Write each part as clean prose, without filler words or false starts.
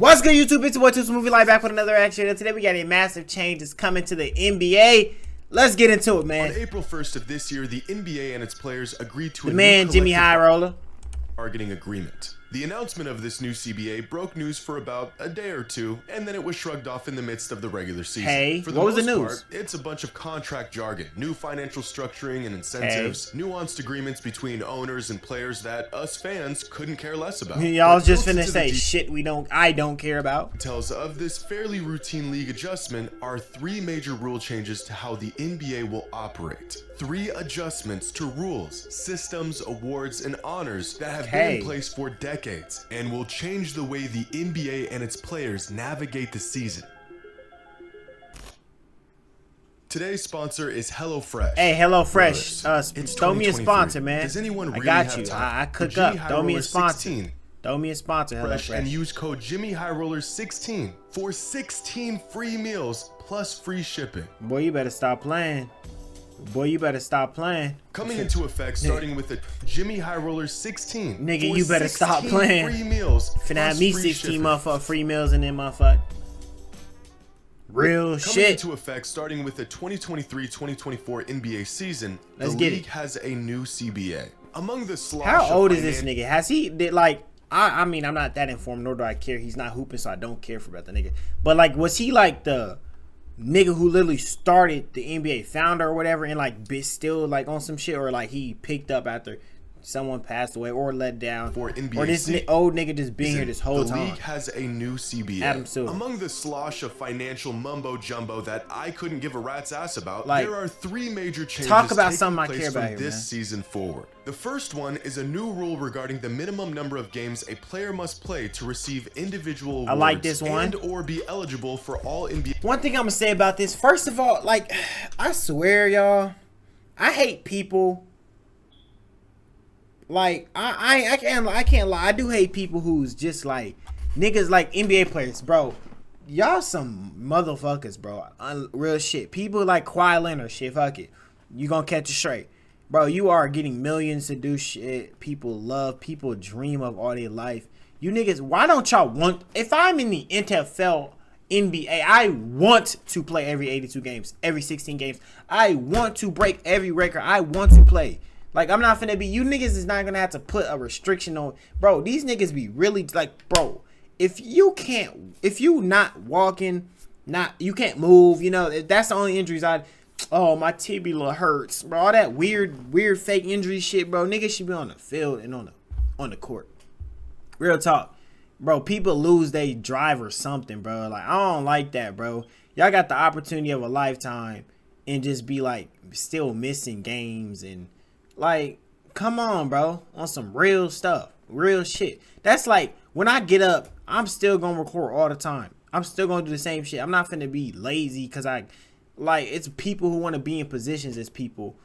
What's good, YouTube? It's your boy TooSmooveEli back with another action. And today we got a massive change that's coming to the NBA. Let's get into it, man. On April 1st of this year, the NBA and its players agreed to a new Jimmy High Roller bargaining agreement. The announcement of this new CBA broke news for about a day or two, and then it was shrugged off in the midst of the regular season. Hey, for the what was most the news? Part, it's a bunch of contract jargon, new financial structuring and incentives, nuanced agreements between owners and players that us fans couldn't care less about. Y'all just finna say shit I don't care about. Details of this fairly routine league adjustment are three major rule changes to how the NBA will operate. Three adjustments to rules, systems, awards, and honors that have been in place for decades and will change the way the NBA and its players navigate the season. Today's sponsor is HelloFresh. Hey, HelloFresh, throw me a sponsor, man. Does anyone really I got have you. time? I cook up. Throw me a sponsor. 16. Throw me a sponsor, HelloFresh. And use code JimmyHighRoller16 for 16 free meals plus free shipping. Boy, you better stop playing. Boy, you better stop playing. Coming into effect starting with the Jimmy High Roller 16. Nigga, you better stop playing. Free meals. Finna have me 16 motherfucking free meals in there, motherfucker. Real shit. Coming into effect starting with the 2023-2024 NBA season, the league has a new CBA. Among the slosh. How old is this nigga? Has he did like? I mean, I'm not that informed, nor do I care. He's not hooping, so I don't care about the nigga. But like, was he like the nigga who literally started the NBA founder or whatever, and like still like on some shit, or like he picked up after someone passed away or let down, or this old nigga just been here this whole time? The league has a new CBA. Adam Silver. Among the slosh of financial mumbo jumbo that I couldn't give a rat's ass about, like, there are three major changes. Talk about something I care about here, this man. season forward. The first one is a new rule regarding the minimum number of games a player must play to receive individual awards. I like this one. And or be eligible for all NBA. One thing I'm gonna say about this, first of all, like, I swear, y'all, I hate people. Like, I can't lie. I do hate people who's just like niggas, like NBA players, bro. Y'all some motherfuckers, bro. Real shit. People like Kawhi Leonard, shit. Fuck it. You gonna catch it straight, bro. You are getting millions to do shit. People love. People dream of all their life. You niggas, why don't y'all want? If I'm in the NFL, NBA, I want to play every 82 games, every 16 games. I want to break every record. I want to play. Like, I'm not finna be, you niggas is not gonna have to put a restriction on, bro. These niggas be really like, bro, if you not walking, you can't move, you know, that's the only injuries oh, my tibia hurts, bro. All that weird fake injury shit, bro. Niggas should be on the field and on the court. Real talk, bro. People lose their drive or something, bro. Like, I don't like that, bro. Y'all got the opportunity of a lifetime and just be like still missing games and, like, come on, bro. On some real stuff. Real shit. That's like, when I get up, I'm still going to record all the time. I'm still going to do the same shit. I'm not finna be lazy because it's people who want to be in positions as people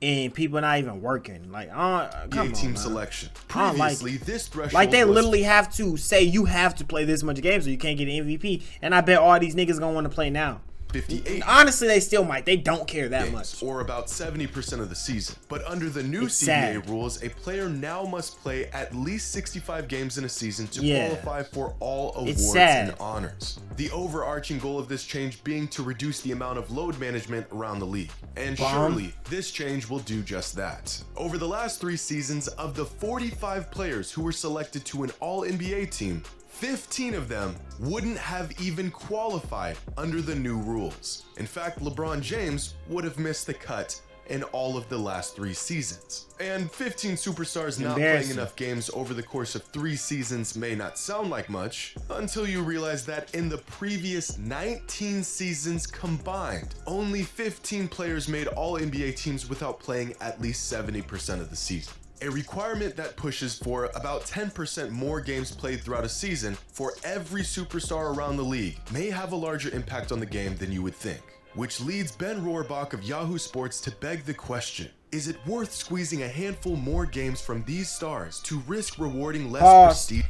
and people not even working. Like, come on, team man. selection. Previously, this threshold like, they literally have to say you have to play this much games or you can't get an MVP. And I bet all these niggas going to want to play now. 58. Honestly, they still might. They don't care that much. Or about 70% of the season. But under the new CBA rules, a player now must play at least 65 games in a season to qualify for all awards and honors. The overarching goal of this change being to reduce the amount of load management around the league. And surely, this change will do just that. Over the last 3 seasons, of the 45 players who were selected to an All-NBA team, 15 of them wouldn't have even qualified under the new rules. In fact, LeBron James would have missed the cut in all of the last 3 seasons. And 15 superstars not playing enough games over the course of 3 seasons may not sound like much, until you realize that in the previous 19 seasons combined, only 15 players made all NBA teams without playing at least 70% of the season. A requirement that pushes for about 10% more games played throughout a season for every superstar around the league may have a larger impact on the game than you would think. Which leads Ben Rohrbach of Yahoo Sports to beg the question, is it worth squeezing a handful more games from these stars to risk rewarding less prestige?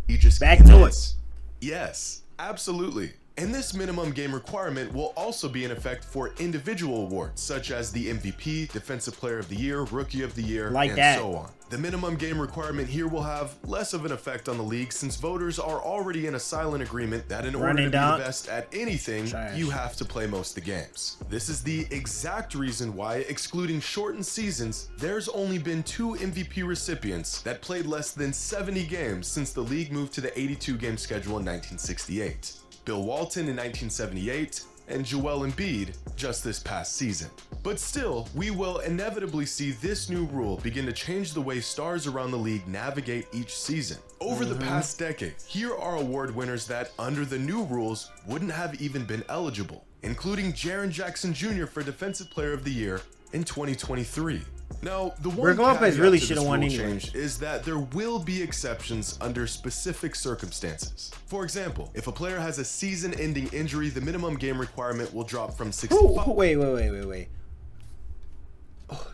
He just back to it. Yes, absolutely. And this minimum game requirement will also be in effect for individual awards, such as the MVP, Defensive Player of the Year, Rookie of the Year, and so on. The minimum game requirement here will have less of an effect on the league since voters are already in a silent agreement that in order to be the best at anything, you have to play most of the games. This is the exact reason why, excluding shortened seasons, there's only been 2 MVP recipients that played less than 70 games since the league moved to the 82-game schedule in 1968. Bill Walton in 1978, and Joel Embiid just this past season. But still, we will inevitably see this new rule begin to change the way stars around the league navigate each season. Over the past decade, here are award winners that, under the new rules, wouldn't have even been eligible, including Jaren Jackson Jr. for Defensive Player of the Year in 2023. Now, the one Lopez really should have won change is that there will be exceptions under specific circumstances. For example, if a player has a season-ending injury, the minimum game requirement will drop from 65. Wait.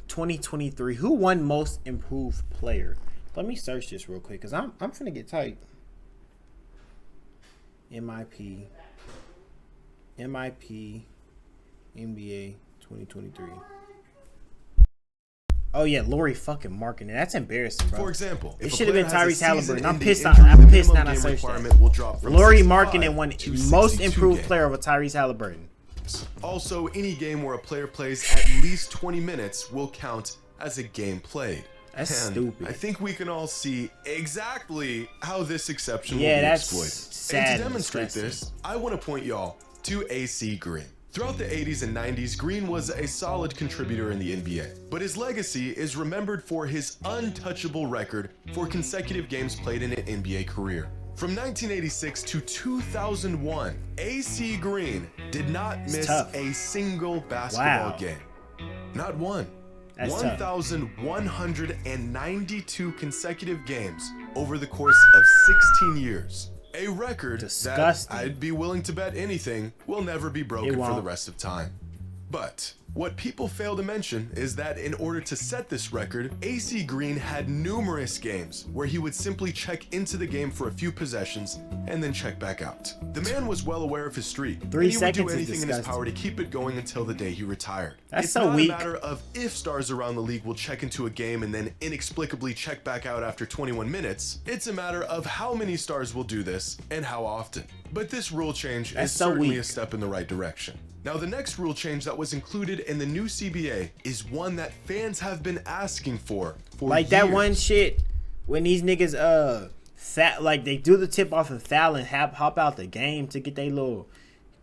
2023. Who won Most Improved Player? Let me search this real quick because I'm finna get tight. MIP, NBA 2023. Oh yeah, Laurie fucking Markkinen. That's embarrassing, bro. For example, it should have been Tyrese Halliburton. I'm pissed now I searched that. Laurie Markkinen won Most Improved Player over Tyrese Halliburton. Also, any game where a player plays at least 20 minutes will count as a game played. That's stupid. I think we can all see exactly how this exception will be exploited. Sad and to demonstrate this, I want to point y'all to AC Green. Throughout the 80s and 90s, Green was a solid contributor in the NBA, but his legacy is remembered for his untouchable record for consecutive games played in an NBA career. From 1986 to 2001, AC Green did not miss a single basketball game. Not one. 1,192 consecutive games over the course of 16 years. A record that I'd be willing to bet anything will never be broken for the rest of time. But what people fail to mention is that in order to set this record, AC Green had numerous games where he would simply check into the game for a few possessions and then check back out. The man was well aware of his streak, and he would do anything in his power to keep it going until the day he retired. That's so weak. It's not a matter of if stars around the league will check into a game and then inexplicably check back out after 21 minutes. It's a matter of how many stars will do this and how often. But this rule change is certainly a step in the right direction. Now, the next rule change that was included in the new CBA is one that fans have been asking for like years. That one shit when these niggas like they do the tip off and foul and hop out the game to get their little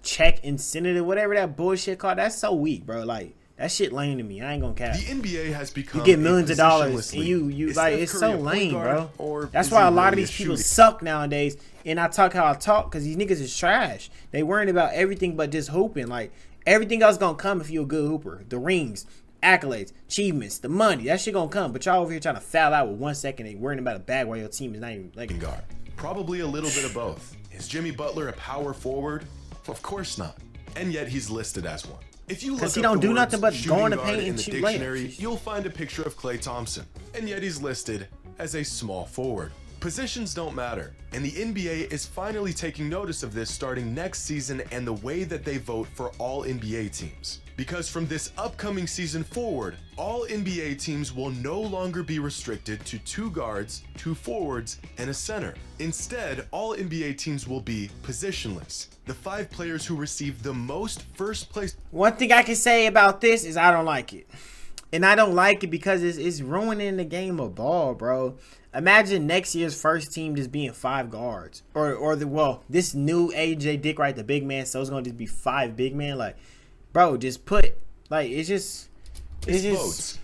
check incentive, whatever that bullshit called. That's so weak, bro. Like that shit lame to me. I ain't gonna cap. The NBA has become you get millions of dollars and you like it's so lame, bro. That's why a lot of these people suck nowadays. And I talk how I talk because these niggas is trash. They worrying about everything but just hooping. Like everything else gonna come if you a good hooper. The rings, accolades, achievements, the money, that shit gonna come. But y'all over here trying to foul out with 1 second and worrying about a bag while your team is not even like guard. Probably a little bit of both. Is Jimmy Butler a power forward? Of course not. And yet he's listed as one. If you look up he don't do nothing but go in the paint in and the shoot dictionary, you'll find a picture of Klay Thompson, and yet he's listed as a small forward. Positions don't matter, and the NBA is finally taking notice of this starting next season and the way that they vote for all NBA teams. Because from this upcoming season forward, all NBA teams will no longer be restricted to 2 guards, 2 forwards, and a center. Instead, all NBA teams will be positionless. The 5 players who receive the most first place. One thing I can say about this is I don't like it. And I don't like it because it's ruining the game of ball, bro. Imagine next year's first team just being 5 guards. This new AJ Dick, right, the big man, so it's going to just be 5 big men. Like, bro, just put, like, votes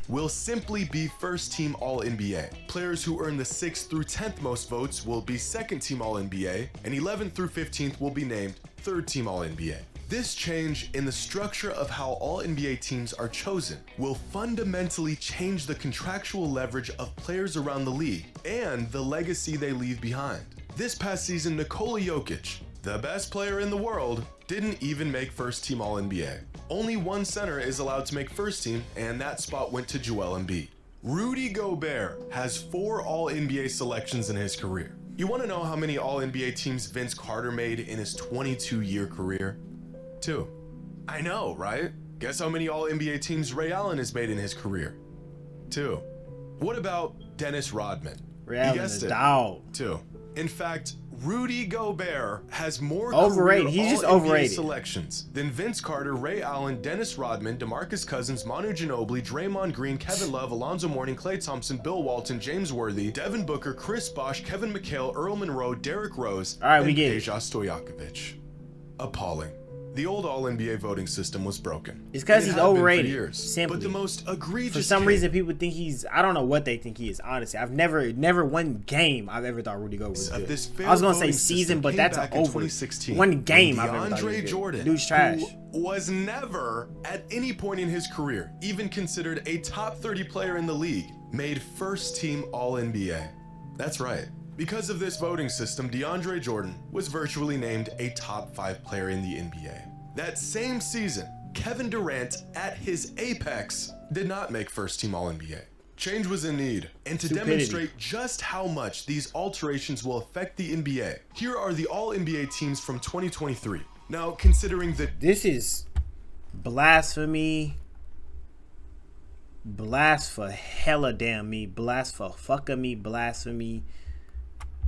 will simply be first team All-NBA. Players who earn the 6th through 10th most votes will be second team All-NBA, and 11th through 15th will be named third team All-NBA. This change in the structure of how all NBA teams are chosen will fundamentally change the contractual leverage of players around the league and the legacy they leave behind. This past season, Nikola Jokic, the best player in the world, didn't even make first team All-NBA. Only 1 center is allowed to make first team, and that spot went to Joel Embiid. Rudy Gobert has 4 All-NBA selections in his career. You want to know how many All-NBA teams Vince Carter made in his 22-year career? 2. I know, right? Guess how many All-NBA teams Ray Allen has made in his career? 2. What about Dennis Rodman? Ray Allen is a dog. 2. In fact, Rudy Gobert has more overrated. He's just overrated selections than Vince Carter, Ray Allen, Dennis Rodman, DeMarcus Cousins, Manu Ginobili, Draymond Green, Kevin Love, Alonzo Mourning, Klay Thompson, Bill Walton, James Worthy, Devin Booker, Chris Bosh, Kevin McHale, Earl Monroe, Derrick Rose, and Peja Stojakovic. Appalling. The old All-NBA voting system was broken. It's because he's overrated. Years, simply. But the most egregious. For some reason, people think he's. I don't know what they think he is. Honestly, I've never one game I've ever thought Rudy Gobert was good. I was gonna say season, but that's over. One game I've ever thought he was good. Jordan, dude's trash. Who was never at any point in his career even considered a top 30 player in the league, made first-team All-NBA. That's right. Because of this voting system, DeAndre Jordan was virtually named a top 5 player in the NBA. That same season, Kevin Durant, at his apex, did not make first-team All-NBA. Change was in need, and to demonstrate just how much these alterations will affect the NBA, here are the All-NBA teams from 2023. Now, considering that this is blasphemy, blasphemy.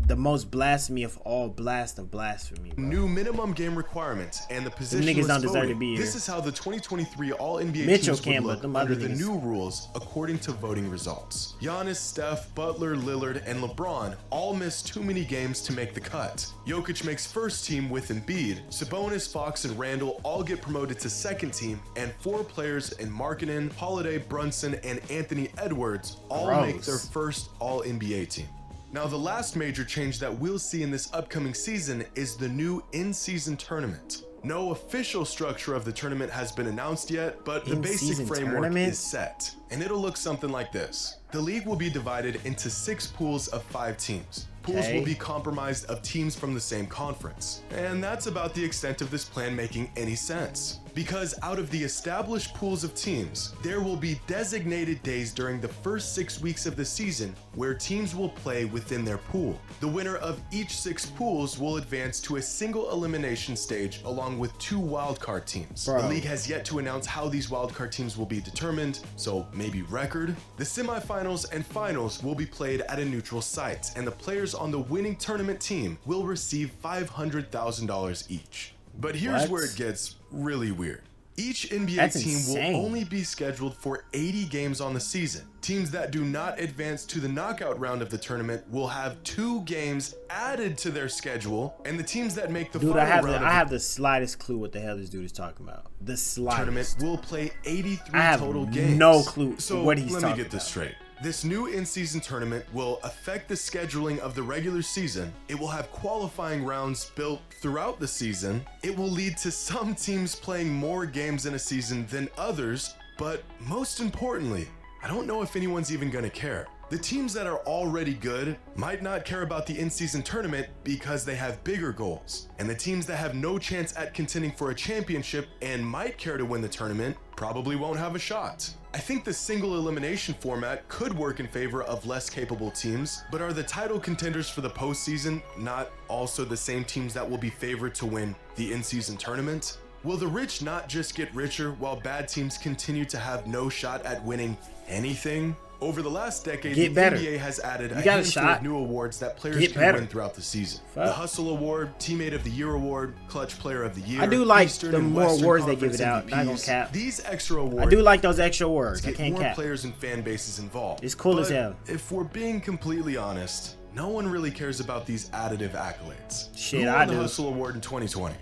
The most blasphemy of all blast of blasphemy, bro. New minimum game requirements and the positionless niggas don't deserve voting. to be here. This is how the 2023 All-NBA Mitchell teams would look under the niggas. new rules according to voting results. Giannis, Steph, Butler, Lillard, and LeBron all missed too many games to make the cut. Jokic makes first team with Embiid. Sabonis, Fox, and Randall all get promoted to second team, and 4 players in Markkanen, Holiday, Brunson, and Anthony Edwards all make their first All-NBA team. Now, the last major change that we'll see in this upcoming season is the new in-season tournament. No official structure of the tournament has been announced yet, but the basic framework is set, and it'll look something like this. The league will be divided into 6 pools of 5 teams. Pools will be comprised of teams from the same conference. And that's about the extent of this plan making any sense. Because out of the established pools of teams, there will be designated days during the first 6 weeks of the season where teams will play within their pool. The winner of each 6 pools will advance to a single elimination stage along with 2 wildcard teams. The league has yet to announce how these wildcard teams will be determined, so maybe record. The semifinals and finals will be played at a neutral site, and the players on the winning tournament team will receive $500,000 each. But here's where it gets really weird. Each NBA team will only be scheduled for 80 games on the season. Teams that do not advance to the knockout round of the tournament will have 2 games added to their schedule, and the teams that make the final round I have the slightest clue what the hell this dude is talking about. The slightest. Tournament will play 83 total games. I have no clue so what he's talking about. Let me get this straight. This new in-season tournament will affect the scheduling of the regular season. It will have qualifying rounds built throughout the season. It will lead to some teams playing more games in a season than others, but most importantly, I don't know if anyone's even gonna care. The teams that are already good might not care about the in-season tournament because they have bigger goals. And the teams that have no chance at contending for a championship and might care to win the tournament probably won't have a shot. I think the single elimination format could work in favor of less capable teams, but are the title contenders for the postseason not also the same teams that will be favored to win the in-season tournament? Will the rich not just get richer while bad teams continue to have no shot at winning anything? Over the last decade, the NBA has added a handful of new awards that players can win throughout the season. The Hustle Award, Teammate of the Year Award, Clutch Player of the Year. I do like the more awards they give it out. Not gonna cap. These extra awards. I do like those extra awards. I can't more cap. Players and fan bases involved. It's cool as hell. If we're being completely honest, no one really cares about these additive accolades. Shit, Who won the Hustle Award in 2020?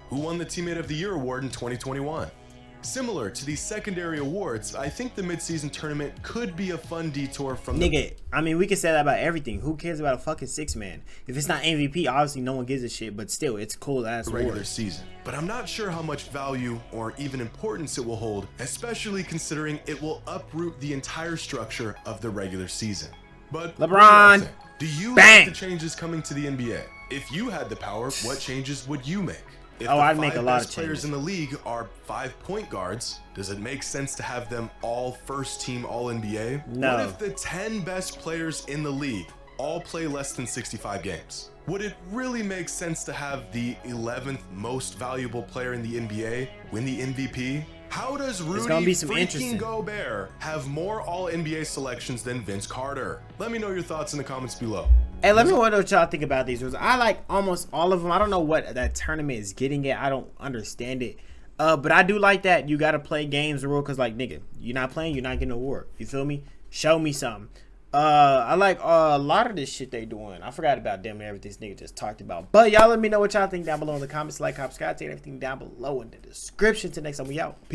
Who won the Teammate of the Year Award in 2021? Similar to these secondary awards, I think the midseason tournament could be a fun detour from I mean, we can say that about everything. Who cares about a fucking 6-man? If it's not MVP, obviously no one gives a shit, but still, it's cool as regular season. But I'm not sure how much value or even importance it will hold, especially considering it will uproot the entire structure of the regular season. But LeBron, do you like the changes coming to the NBA? If you had the power, what changes would you make? If I'd make a lot of changes. Players in the league are 5 point guards, does it make sense to have them all first team All NBA? No. What if the 10 best players in the league all play less than 65 games. Would it really make sense to have the 11th most valuable player in the NBA win the MVP? How does Rudy freaking Gobert have more All-NBA selections than Vince Carter? Let me know your thoughts in the comments below. Hey, let me know what y'all think about these rules. I like almost all of them. I don't know what that tournament is getting at. I don't understand it. But I do like that you got to play games rule because, like, nigga, you're not playing, you're not getting an award. You feel me? Show me something. I like a lot of this shit they doing. I forgot about damn everything this nigga just talked about. But y'all let me know what y'all think down below in the comments. Like, subscribe, take everything down below in the description. Till next time, we out. Peace.